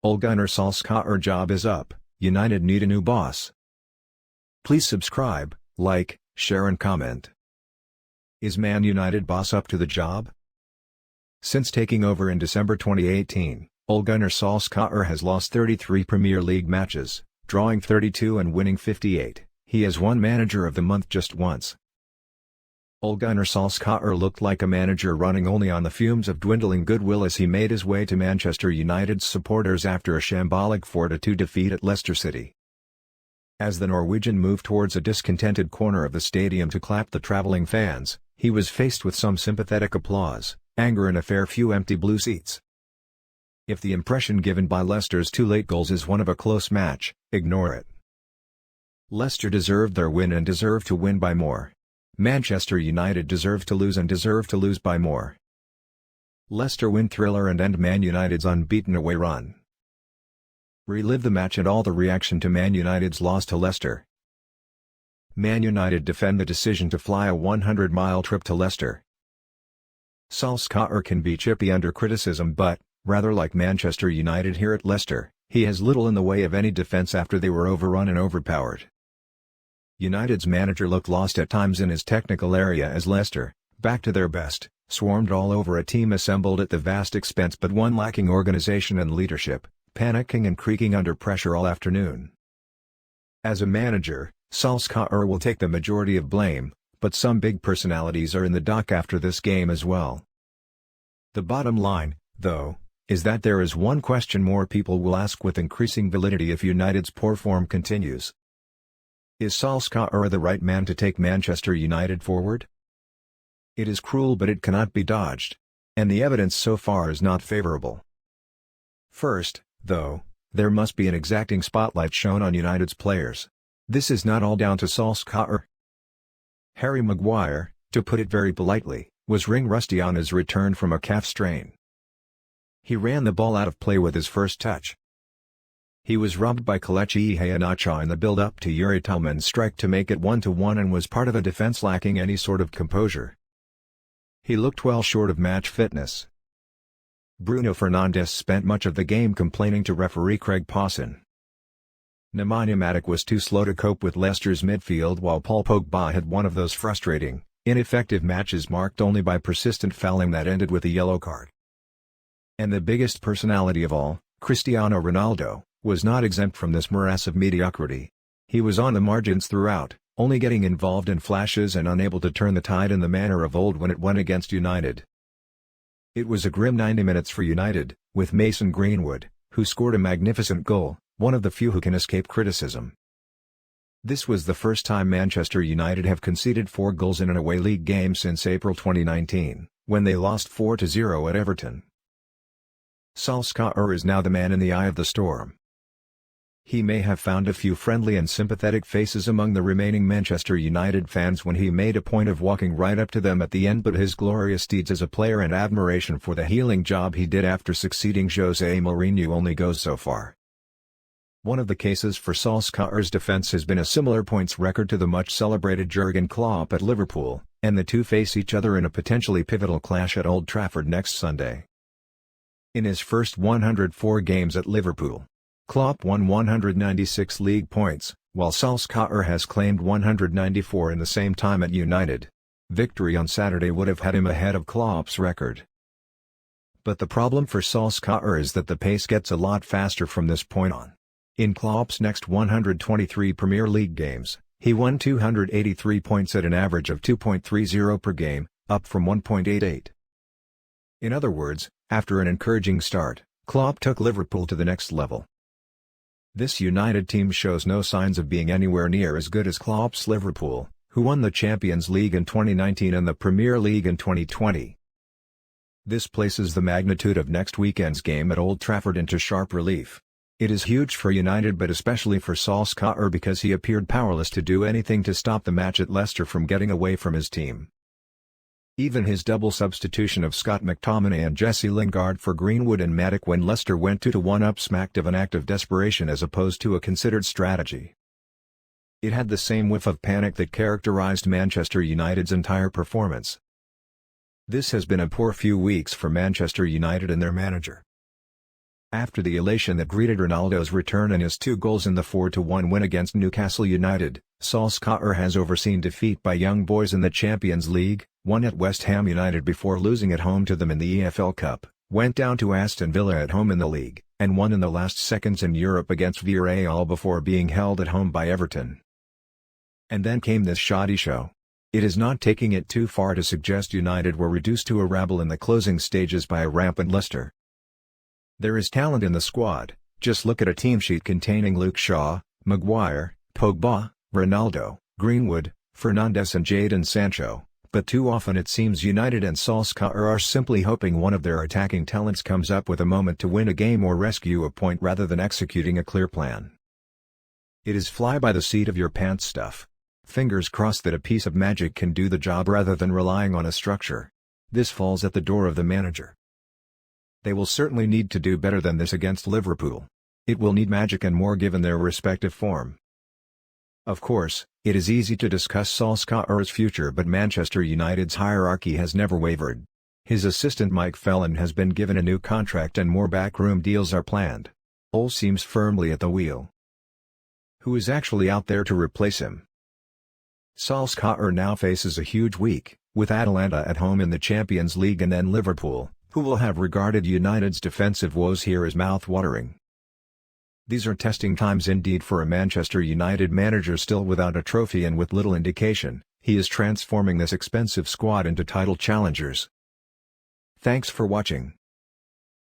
Ole Gunnar Solskjaer job is up, United need a new boss. Please subscribe, like, share and comment. Is Man United boss up to the job? Since taking over in December 2018, Ole Gunnar Solskjaer has lost 33 Premier League matches, drawing 32 and winning 58. He has won Manager of the Month just once. Ole Gunnar Solskjaer looked like a manager running only on the fumes of dwindling goodwill as he made his way to Manchester United's supporters after a shambolic 4-2 defeat at Leicester City. As the Norwegian moved towards a discontented corner of the stadium to clap the travelling fans, he was faced with some sympathetic applause, anger and a fair few empty blue seats. If the impression given by Leicester's 2 late goals is one of a close match, ignore it. Leicester deserved their win and deserved to win by more. Manchester United deserved to lose and deserved to lose by more. Leicester win thriller and end Man United's unbeaten away run. Relive the match and all the reaction to Man United's loss to Leicester. Man United defend the decision to fly a 100-mile trip to Leicester. Solskjaer can be chippy under criticism but, rather like Manchester United here at Leicester, he has little in the way of any defence after they were overrun and overpowered. United's manager looked lost at times in his technical area as Leicester, back to their best, swarmed all over a team assembled at the vast expense but one lacking organisation and leadership, panicking and creaking under pressure all afternoon. As a manager, Solskjaer will take the majority of blame, but some big personalities are in the dock after this game as well. The bottom line, though, is that there is one question more people will ask with increasing validity if United's poor form continues. Is Solskjaer the right man to take Manchester United forward? It is cruel but it cannot be dodged. And the evidence so far is not favourable. First, though, there must be an exacting spotlight shown on United's players. This is not all down to Solskjaer. Harry Maguire, to put it very politely, was ring rusty on his return from a calf strain. He ran the ball out of play with his first touch. He was robbed by Kelechi Iheanacho in the build-up to Yuri Tillman's strike to make it 1-1 and was part of a defence lacking any sort of composure. He looked well short of match fitness. Bruno Fernandes spent much of the game complaining to referee Craig Pawson. Nemanja Matic was too slow to cope with Leicester's midfield while Paul Pogba had one of those frustrating, ineffective matches marked only by persistent fouling that ended with a yellow card. And the biggest personality of all, Cristiano Ronaldo, was not exempt from this morass of mediocrity. He was on the margins throughout, only getting involved in flashes and unable to turn the tide in the manner of old when it went against United. It was a grim 90 minutes for United, with Mason Greenwood, who scored a magnificent goal, one of the few who can escape criticism. This was the first time Manchester United have conceded 4 goals in an away league game since April 2019, when they lost 4-0 at Everton. Solskjaer is now the man in the eye of the storm. He may have found a few friendly and sympathetic faces among the remaining Manchester United fans when he made a point of walking right up to them at the end, but his glorious deeds as a player and admiration for the healing job he did after succeeding José Mourinho only goes so far. One of the cases for Solskjaer's defence has been a similar points record to the much-celebrated Jurgen Klopp at Liverpool, and the two face each other in a potentially pivotal clash at Old Trafford next Sunday. In his first 104 games at Liverpool, Klopp won 196 league points, while Solskjaer has claimed 194 in the same time at United. Victory on Saturday would have had him ahead of Klopp's record. But the problem for Solskjaer is that the pace gets a lot faster from this point on. In Klopp's next 123 Premier League games, he won 283 points at an average of 2.30 per game, up from 1.88. In other words, after an encouraging start, Klopp took Liverpool to the next level. This United team shows no signs of being anywhere near as good as Klopp's Liverpool, who won the Champions League in 2019 and the Premier League in 2020. This places the magnitude of next weekend's game at Old Trafford into sharp relief. It is huge for United but especially for Solskjaer because he appeared powerless to do anything to stop the match at Leicester from getting away from his team. Even his double substitution of Scott McTominay and Jesse Lingard for Greenwood and Matic when Leicester went 2-1 up smacked of an act of desperation as opposed to a considered strategy. It had the same whiff of panic that characterized Manchester United's entire performance. This has been a poor few weeks for Manchester United and their manager. After the elation that greeted Ronaldo's return and his 2 goals in the 4-1 win against Newcastle United, Solskjaer has overseen defeat by Young Boys in the Champions League, won at West Ham United before losing at home to them in the EFL Cup, went down to Aston Villa at home in the league, and won in the last seconds in Europe against Villarreal before being held at home by Everton. And then came this shoddy show. It is not taking it too far to suggest United were reduced to a rabble in the closing stages by a rampant Leicester. There is talent in the squad, just look at a team sheet containing Luke Shaw, Maguire, Pogba, Ronaldo, Greenwood, Fernandes and Jadon Sancho, but too often it seems United and Solskjaer are simply hoping one of their attacking talents comes up with a moment to win a game or rescue a point rather than executing a clear plan. It is fly by the seat of your pants stuff. Fingers crossed that a piece of magic can do the job rather than relying on a structure. This falls at the door of the manager. They will certainly need to do better than this against Liverpool. It will need magic and more given their respective form. Of course, it is easy to discuss Solskjaer's future, but Manchester United's hierarchy has never wavered. His assistant Mike Phelan has been given a new contract and more backroom deals are planned. Ole seems firmly at the wheel. Who is actually out there to replace him? Solskjaer now faces a huge week, with Atalanta at home in the Champions League and then Liverpool, who will have regarded United's defensive woes here as mouth-watering. These are testing times indeed for a Manchester United manager still without a trophy and with little indication he is transforming this expensive squad into title challengers. Thanks for watching.